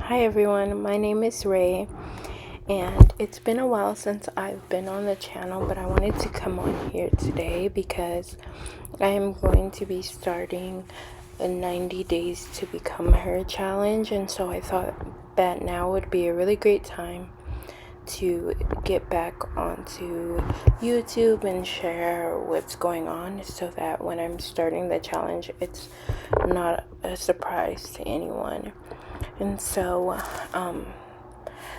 Hi everyone, my name is Ray, and it's been a while since I've been on the channel, but I wanted to come on here today because I am going to be starting a 90 days to become her challenge, and so I thought that now would be a really great time to get back onto YouTube and share what's going on so that when I'm starting the challenge, it's not a surprise to anyone. And so,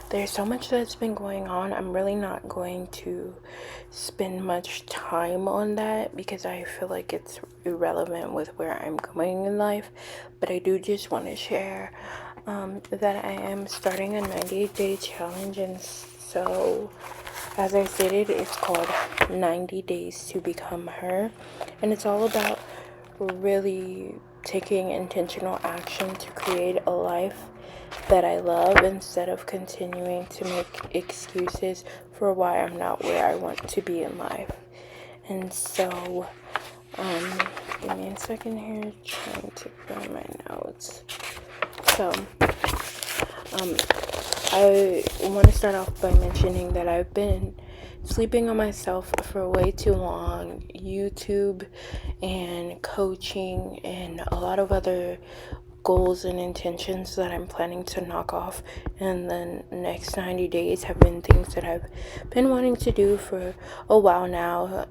there's so much that's been going on. I'm really not going to spend much time on that because I feel like it's irrelevant with where I'm going in life. But I do just want to share that I am starting a 90-day challenge. And so, as I stated, it's called 90 Days to Become Her. And it's all about really taking intentional action to create a life that I love instead of continuing to make excuses for why I'm not where I want to be in life. And so, give me a second here, trying to find my notes. So, I want to start off by mentioning that I've been sleeping on myself for way too long. YouTube and coaching and a lot of other goals and intentions that I'm planning to knock off in the next 90 days have been things that I've been wanting to do for a while now,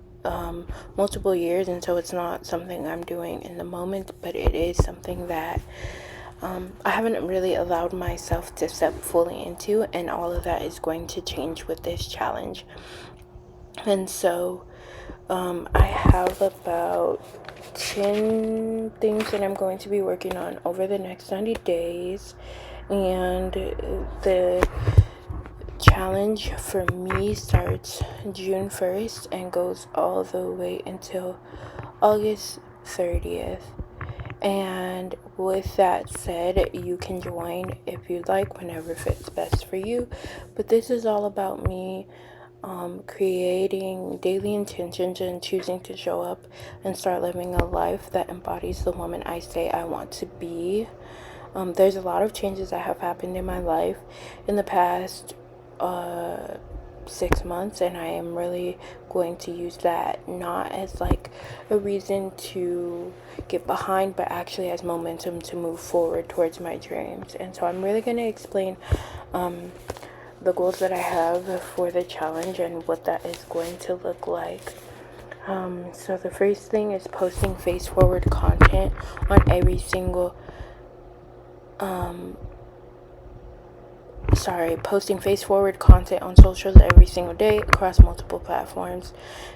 multiple years, and so it's not something I'm doing in the moment, but it is something that I haven't really allowed myself to step fully into, and all of that is going to change with this challenge. And so I have about 10 things that I'm going to be working on over the next 90 days. And the challenge for me starts June 1st and goes all the way until August 30th. And with that said, you can join if you'd like, whenever fits best for you. But this is all about me creating daily intentions and choosing to show up and start living a life that embodies the woman I say I want to be. There's a lot of changes that have happened in my life in the past 6 months, and I am really going to use that not as like a reason to get behind, but actually as momentum to move forward towards my dreams. And so I'm really going to explain the goals that I have for the challenge and what that is going to look like. So the first thing is posting face forward content on every single posting face forward content on socials every single day across multiple platforms.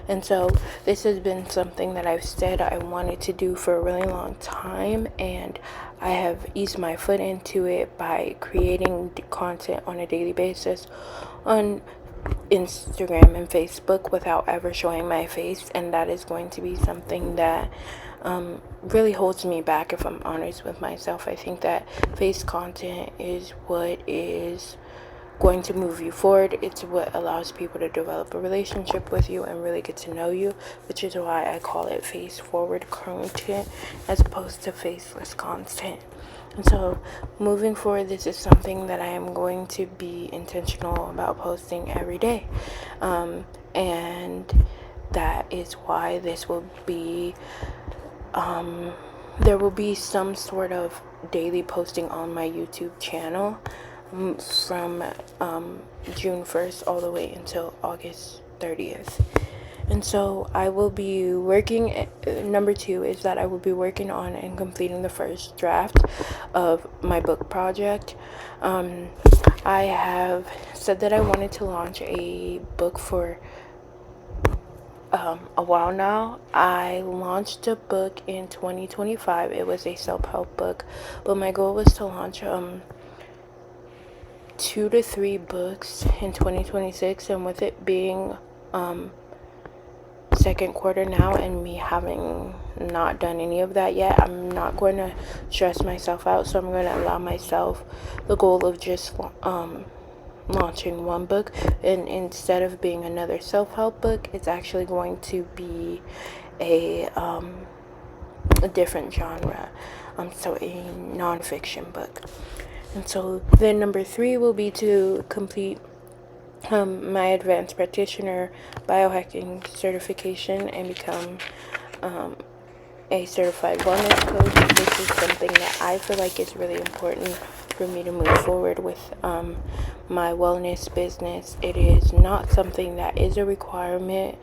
And so this has been something that I've said I wanted to do for a really long time, and I have eased my foot into it by creating content on a daily basis on Instagram and Facebook without ever showing my face. And that is going to be something that really holds me back, if I'm honest with myself. I think that face content is what is going to move you forward. It's what allows people to develop a relationship with you and really get to know you, which is why I call it face forward content as opposed to faceless content. And so moving forward, this is something that I am going to be intentional about posting every day. And that is why this will be there will be some sort of daily posting on my YouTube channel from June 1st all the way until August 30th. And so I will be working, number two is that I will be working on and completing the first draft of my book project. I have said that I wanted to launch a book for a while now. I launched a book in 2025. It was a self-help book, but my goal was to launch 2 to 3 books in 2026, and with it being second quarter now and me having not done any of that yet, I'm not going to stress myself out, so I'm going to allow myself the goal of just launching one book, and instead of being another self-help book, it's actually going to be a different genre, so a non-fiction book. And so then number 3 will be to complete my advanced practitioner biohacking certification and become a certified wellness coach. This is something that I feel like is really important for me to move forward with my wellness business. It is not something that is a requirement.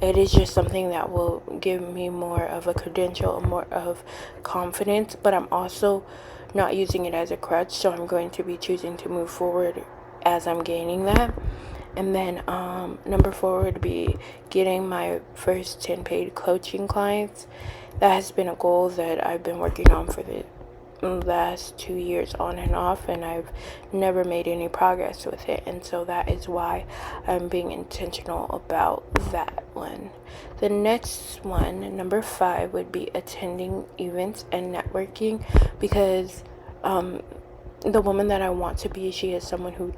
It is just something that will give me more of a credential, more of confidence, but I'm also not using it as a crutch, so I'm going to be choosing to move forward as I'm gaining that. And then number 4 would be getting my first 10 paid coaching clients. That has been a goal that I've been working on for the last 2 years on and off, and I've never made any progress with it, and so that is why I'm being intentional about that one. The next one, number 5, would be attending events and networking, because the woman that I want to be, she is someone who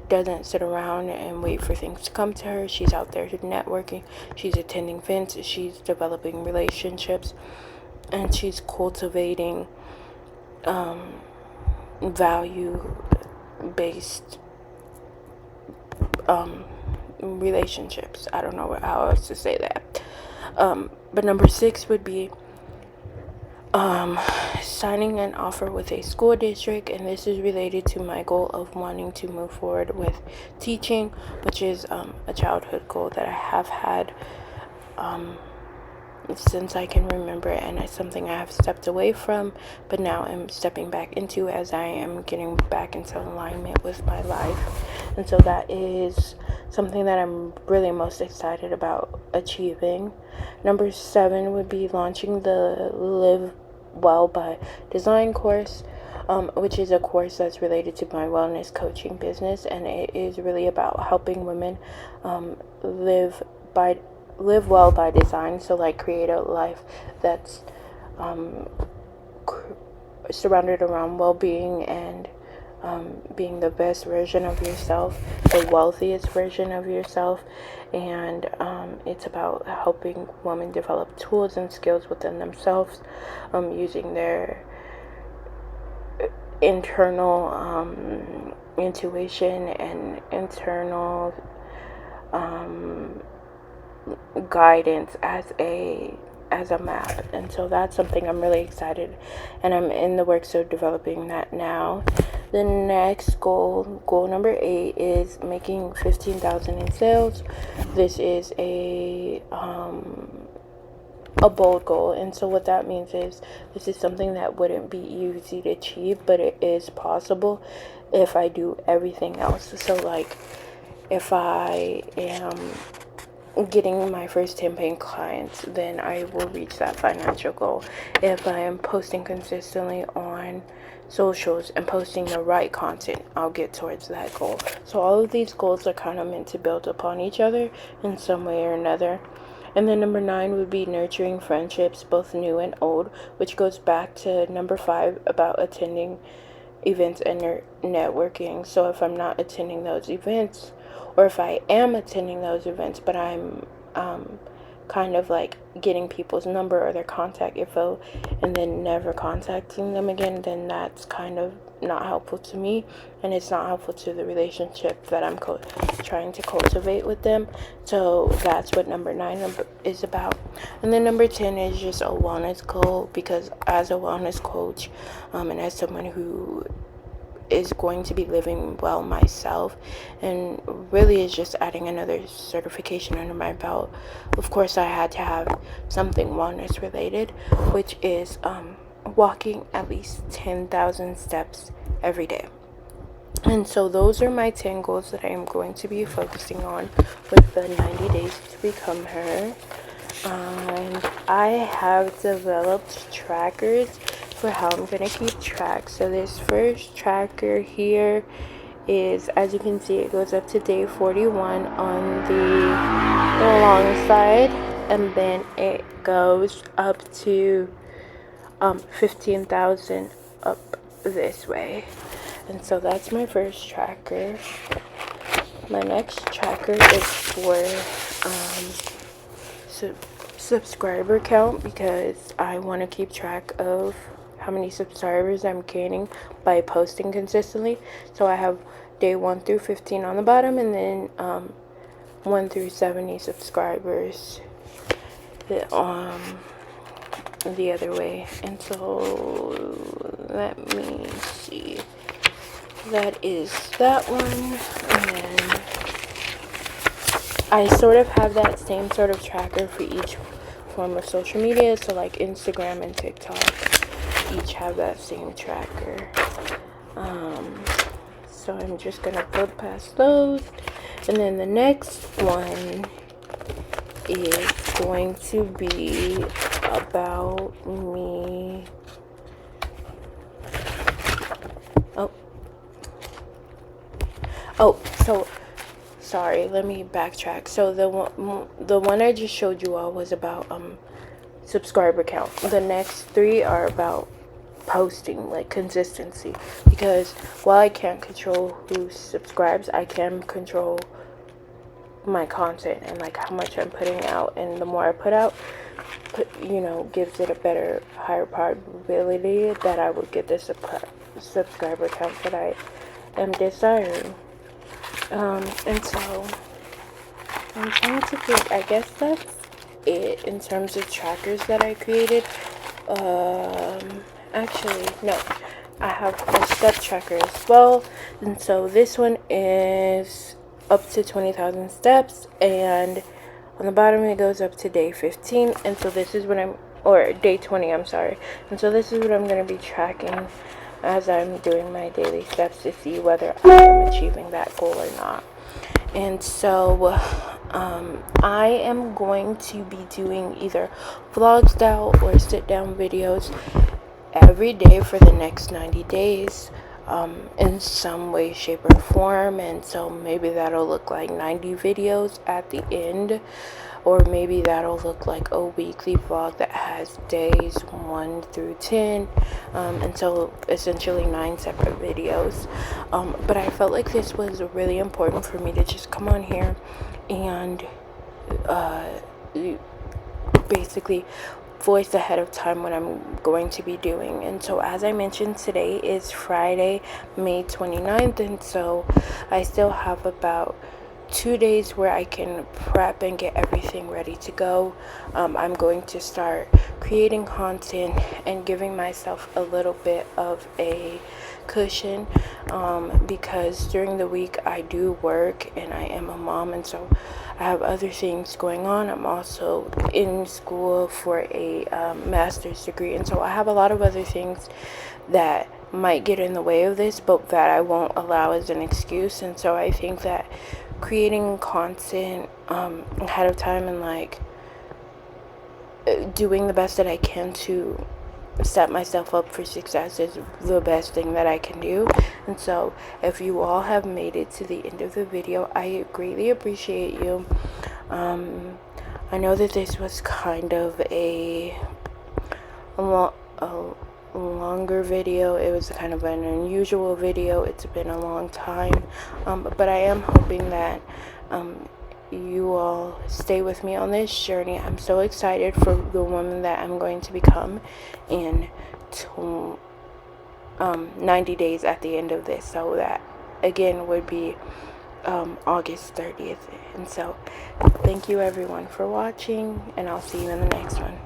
doesn't sit around and wait for things to come to her. She's out there networking, she's attending events, she's developing relationships, and she's cultivating value-based relationships. I don't know how else to say that. But number 6 would be signing an offer with a school district, and this is related to my goal of wanting to move forward with teaching, which is a childhood goal that I have had since I can remember, and it's something I have stepped away from, but now I'm stepping back into as I am getting back into alignment with my life. And so that is something that I'm really most excited about achieving. Number 7 would be launching the Live Well by Design course, which is a course that's related to my wellness coaching business, and it is really about helping women live well by design. So like create a life that's surrounded around well-being and being the best version of yourself, the wealthiest version of yourself. And it's about helping women develop tools and skills within themselves, using their internal intuition and internal guidance as a map. And so that's something I'm really excited, and I'm in the works of developing that now. The next goal number 8, is making 15,000 in sales. This is a bold goal, and so what that means is this is something that wouldn't be easy to achieve, but it is possible if I do everything else. So like if I am getting my first 10 paying clients, then I will reach that financial goal. If I am posting consistently on socials and posting the right content, I'll get towards that goal. So all of these goals are kind of meant to build upon each other in some way or another. And then number 9 would be nurturing friendships, both new and old, which goes back to number 5 about attending events and networking. So if I'm not attending those events, or if I am attending those events, but I'm kind of like getting people's number or their contact info and then never contacting them again, then that's kind of not helpful to me, and it's not helpful to the relationship that I'm trying to cultivate with them. So that's what number 9 is about. And then number 10 is just a wellness goal, because as a wellness coach and as someone who is going to be living well myself, and really is just adding another certification under my belt. Of course, I had to have something wellness related, which is walking at least 10,000 steps every day. And so those are my 10 goals that I am going to be focusing on with the 90 days to become her. And I have developed trackers for how I'm going to keep track. So this first tracker here is, as you can see, it goes up to day 41 on the long side, and then it goes up to 15,000 up this way. And so that's my first tracker. My next tracker is for subscriber count, because I want to keep track of how many subscribers I'm gaining by posting consistently. So I have day 1 through 15 on the bottom, and then 1 through 70 subscribers the other way. And so let me see, that is that one. And then I sort of have that same sort of tracker for each form of social media. So like Instagram and TikTok each have that same tracker. So I'm just gonna flip past those, and then the next one is going to be about me. So sorry, let me backtrack. So the one I just showed you all was about subscriber count. The next 3 are about posting, like consistency, because while I can't control who subscribes, I can control my content and like how much I'm putting out. And the more I put out, gives it a better, higher probability that I will get the subscriber count that I am desiring. And so I'm trying to think, I guess that's it in terms of trackers that I created. Actually, no, I have a step tracker as well. And so this one is up to 20,000 steps, and on the bottom it goes up to day 15. And so this is what or day 20, I'm sorry. And so this is what I'm going to be tracking as I'm doing my daily steps to see whether I am achieving that goal or not. And so I am going to be doing either vlog style or sit down videos every day for the next 90 days in some way, shape, or form. And so maybe that'll look like 90 videos at the end, or maybe that'll look like a weekly vlog that has days 1 through 10, and so essentially 9 separate videos. But I felt like this was really important for me to just come on here and basically voice ahead of time what I'm going to be doing. And so as I mentioned, today is Friday, May 29th, and so I still have about 2 days where I can prep and get everything ready to go. I'm going to start creating content and giving myself a little bit of a cushion, because during the week I do work and I am a mom, and so I have other things going on. I'm also in school for a master's degree, and so I have a lot of other things that might get in the way of this, but that I won't allow as an excuse. And so I think that creating content ahead of time and like doing the best that I can to set myself up for success is the best thing that I can do. And so if you all have made it to the end of the video, I greatly appreciate you. I know that this was kind of a longer video. It was kind of an unusual video. It's been a long time, but I am hoping that you all stay with me on this journey. I'm so excited for the woman that I'm going to become in 90 days at the end of this. So that again would be August 30th. And so thank you everyone for watching, and I'll see you in the next one.